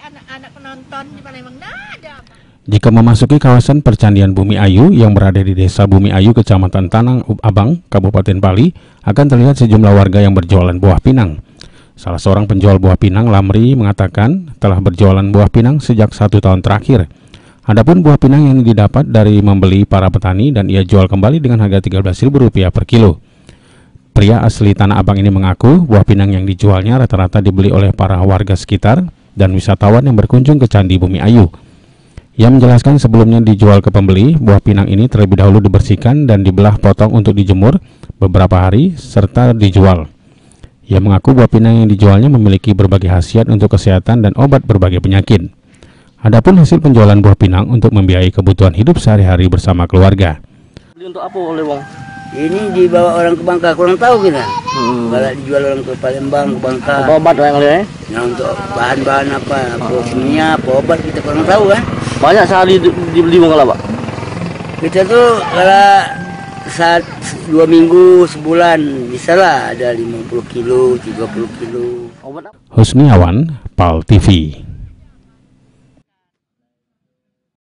anak-anak penonton di Palembang nggak ada. Jika memasuki kawasan Percandian Bumi Ayu yang berada di Desa Bumi Ayu, Kecamatan Tanah Abang, Kabupaten Pali, akan terlihat sejumlah warga yang berjualan buah pinang. Salah seorang penjual buah pinang, Lamri, mengatakan telah berjualan buah pinang sejak 1 tahun terakhir. Adapun buah pinang yang didapat dari membeli para petani dan ia jual kembali dengan harga Rp13.000 per kilo. Pria asli Tanah Abang ini mengaku buah pinang yang dijualnya rata-rata dibeli oleh para warga sekitar dan wisatawan yang berkunjung ke Candi Bumi Ayu. Ia menjelaskan sebelumnya dijual ke pembeli, buah pinang ini terlebih dahulu dibersihkan dan dibelah potong untuk dijemur beberapa hari serta dijual. Ia mengaku buah pinang yang dijualnya memiliki berbagai khasiat untuk kesehatan dan obat berbagai penyakit. Adapun hasil penjualan buah pinang untuk membiayai kebutuhan hidup sehari-hari bersama keluarga. Untuk apa oleh Bang? Ini dibawa orang ke Bangka, kurang tahu kita. Kalau dijual orang ke Palembang, ke Bangka. Apa obat yang oleh? Nah, untuk bahan-bahan apa kimia, apa obat kita kurang tahu kan. Banyak sehari dibeli Bang kalau Pak? Kita tuh kalau saat 2 minggu, sebulan, bisa lah ada 50 kilo, 30 kilo. Obat apa? Husniawan, PAL TV.